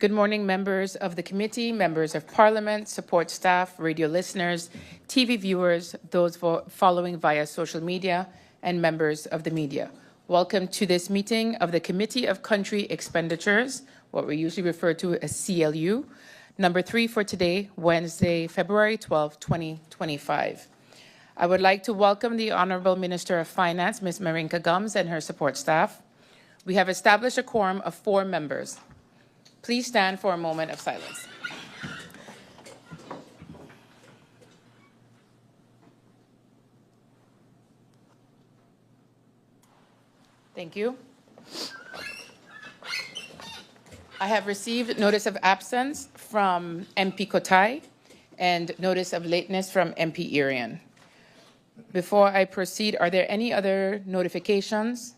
Good morning, members of the committee, members of parliament, support staff, radio listeners, TV viewers, those following via social media, and members of the media. Welcome to this meeting of the Committee of Country Expenditures, what we usually refer to as CLU, number 3 for today, Wednesday, February 12, 2025. I would like to welcome the Honourable Minister of Finance, Ms. Marinka Gums, and her support staff. We have established a quorum of 4 members. Please stand for a moment of silence. Thank you. I have received notice of absence from MP Kotai and notice of lateness from MP Irian. Before I proceed, are there any other notifications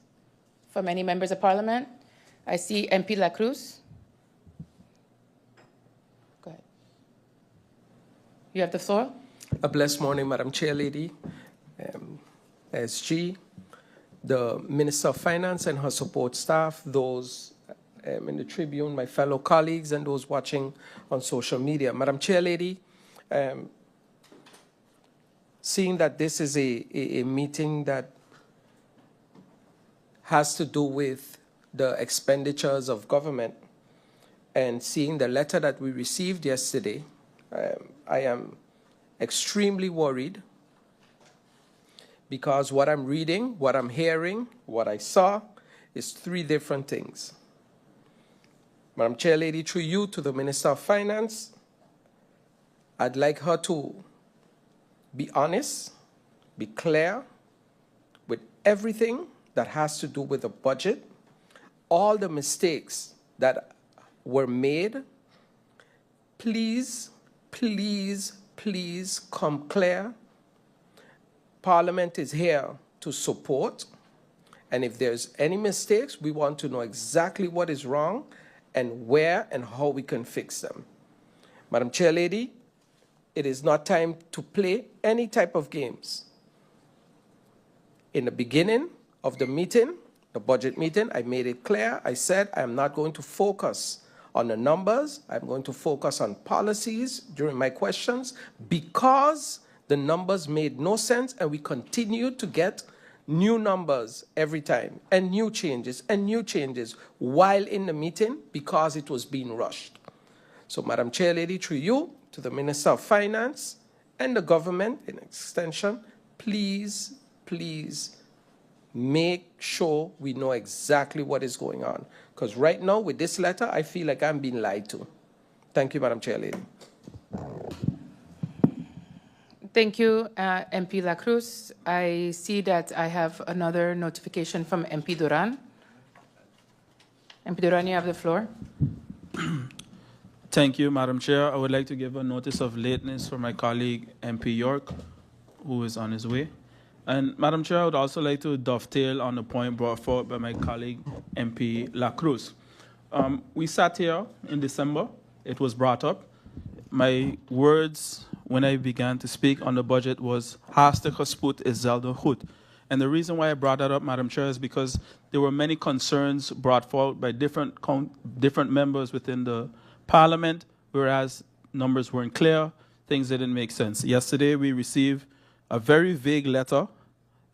from any members of Parliament? I see MP La Cruz. Go ahead. You have the floor. A blessed morning, Madam Chair Lady, SG, the Minister of Finance and her support staff, those in the Tribune, my fellow colleagues, and those watching on social media. Madam Chair Lady, seeing that this is a meeting that has to do with the expenditures of government, and seeing the letter that we received yesterday, I am extremely worried because what I'm reading, what I'm hearing, what I saw is 3 different things. Madam Chair Lady, through you to the Minister of Finance, I'd like her to be honest, be clear with everything that has to do with the budget, all the mistakes that were made. Please, please, please come clear. Parliament is here to support, and if there's any mistakes, we want to know exactly what is wrong and where and how we can fix them. Madam Chair Lady, it is not time to play any type of games. In the beginning of the meeting, the budget meeting, I made it clear. I said I am not going to focus on the numbers. I'm going to focus on policies during my questions because the numbers made no sense and we continue to get new numbers every time and new changes while in the meeting because it was being rushed. So, Madam Chair Lady, through you to the Minister of Finance and the government in extension, please, please make sure we know exactly what is going on. Because right now, with this letter, I feel like I'm being lied to. Thank you, Madam Chair Lady. Thank you, MP La Cruz. I see that I have another notification from MP Duran. MP Duran, you have the floor. Thank you, Madam Chair. I would like to give a notice of lateness for my colleague, MP York, who is on his way. And Madam Chair, I would also like to dovetail on the point brought forward by my colleague, MP La Cruz. We sat here in December. It was brought up. My words when I began to speak on the budget was hartstikke spoed is zelden goed. And the reason why I brought that up, Madam Chair, is because there were many concerns brought forward by different members within the Parliament, whereas numbers weren't clear, things didn't make sense. Yesterday, we received a very vague letter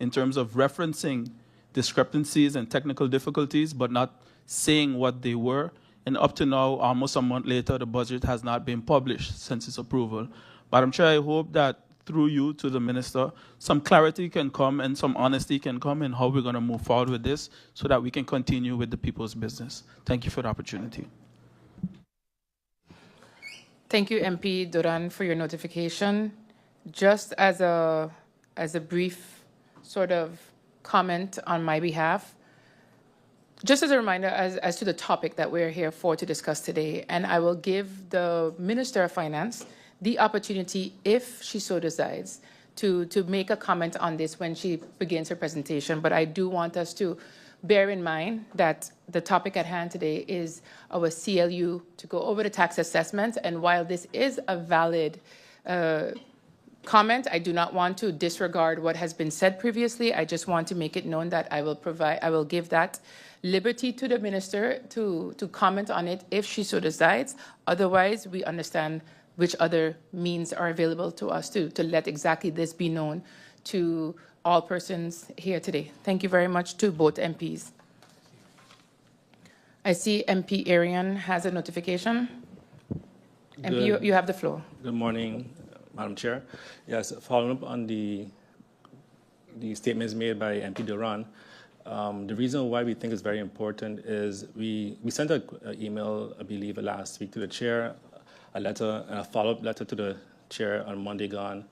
in terms of referencing discrepancies and technical difficulties, but not saying what they were. And up to now, almost a month later, the budget has not been published since its approval. Madam Chair, I hope that through you to the Minister, some clarity can come and some honesty can come in how we're going to move forward with this so that we can continue with the people's business. Thank you for the opportunity. Thank you, MP Duran, for your notification. Just as a brief sort of comment on my behalf, just as a reminder as to the topic that we're here for to discuss today, and I will give the Minister of Finance the opportunity, if she so decides, to make a comment on this when she begins her presentation. But I do want us to bear in mind that the topic at hand today is our CLU to go over the tax assessment. And while this is a valid comment. I do not want to disregard what has been said previously. I just want to make it known that I will give that liberty to the minister to comment on it if she so decides. Otherwise, we understand which other means are available to us to let exactly this be known to all persons here today. Thank you very much to both MPs. I see MP Arian has a notification. MP, you have the floor. Good morning, Madam Chair. Yes, following up on the statements made by MP Duran, the reason why we think it's very important is we sent an email, I believe, last week to the chair, a letter, and a follow-up letter to the chair on Monday gone.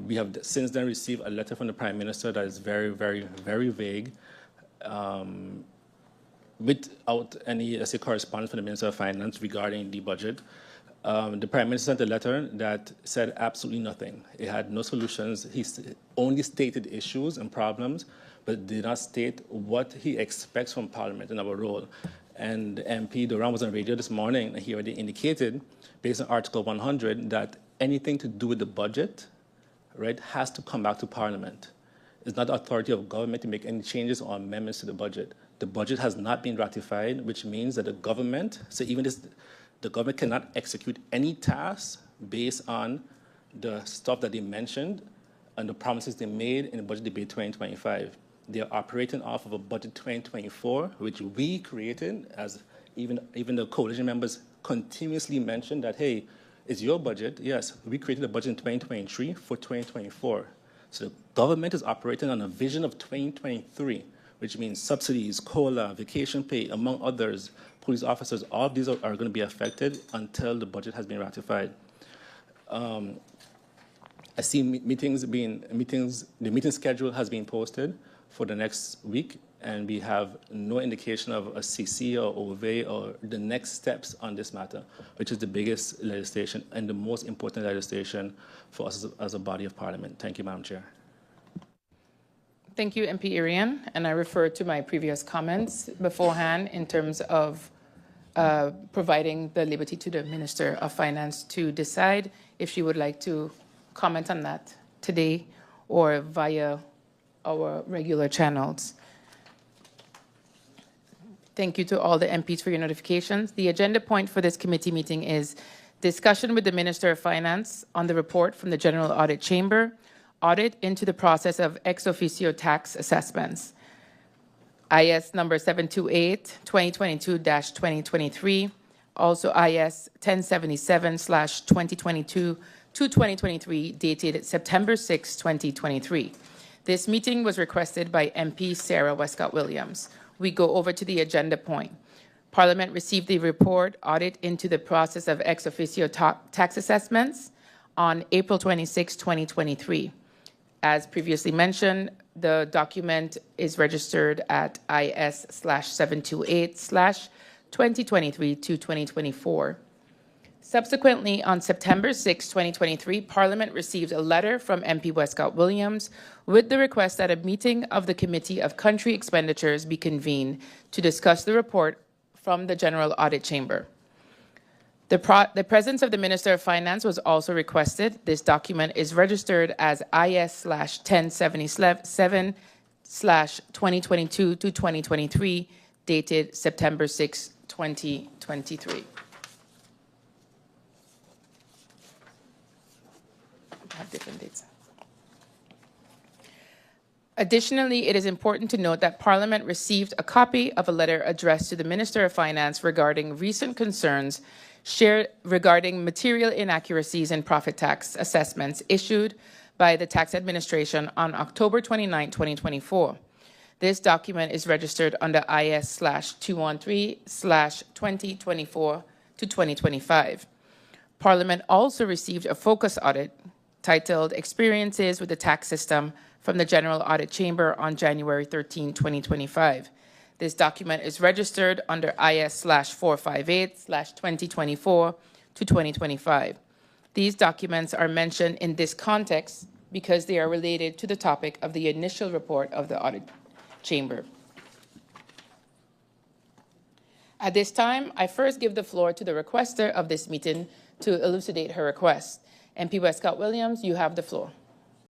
We have since then received a letter from the Prime Minister that is very, very, very vague, without any, let's say, correspondence from the Minister of Finance regarding the budget. The Prime Minister sent a letter that said absolutely nothing. It had no solutions. He only stated issues and problems, but did not state what he expects from Parliament and our role. And MP Duran was on radio this morning, and he already indicated, based on Article 100, that anything to do with the budget, right, has to come back to Parliament. It's not the authority of government to make any changes or amendments to the budget. The budget has not been ratified, which means that the government, so even this, the government cannot execute any tasks based on the stuff that they mentioned and the promises they made in the budget debate 2025. They're operating off of a budget 2024, which we created, as even the coalition members continuously mentioned that, hey, it's your budget. Yes, we created a budget in 2023 for 2024. So the government is operating on a vision of 2023, which means subsidies, COLA, vacation pay, among others, police officers, all of these are going to be affected until the budget has been ratified. I see the meeting schedule has been posted for the next week, and we have no indication of a CC or OVE or the next steps on this matter, which is the biggest legislation and the most important legislation for us as a body of Parliament. Thank you, Madam Chair. Thank you, MP Arian, and I refer to my previous comments beforehand in terms of providing the liberty to the Minister of Finance to decide if she would like to comment on that today or via our regular channels. Thank you to all the MPs for your notifications. The agenda point for this committee meeting is discussion with the Minister of Finance on the report from the General Audit Chamber, audit into the process of ex officio tax assessments. IS number 728-2022-2023, also IS 1077/2022-2023, dated September 6, 2023. This meeting was requested by MP Sarah Westcott Williams. We go over to the agenda point. Parliament received the report audit into the process of ex officio tax assessments on April 26, 2023. As previously mentioned, the document is registered at IS/728/2023-2024. Subsequently, on September 6, 2023, Parliament received a letter from MP Westcott Williams with the request that a meeting of the Committee of Country Expenditures be convened to discuss the report from the General Audit Chamber. The presence of the Minister of Finance was also requested. This document is registered as IS/1077/2022-2023, dated September 6, 2023. Have different dates. Additionally, it is important to note that Parliament received a copy of a letter addressed to the Minister of Finance regarding recent concerns shared regarding material inaccuracies in profit tax assessments issued by the Tax Administration on October 29, 2024. This document is registered under IS/213/2024-2025. Parliament also received a focus audit titled Experiences with the Tax System from the General Audit Chamber on January 13, 2025. This document is registered under IS/458/2024-2025. These documents are mentioned in this context because they are related to the topic of the initial report of the Audit Chamber. At this time, I first give the floor to the requester of this meeting to elucidate her request. MP by Scott Williams, you have the floor.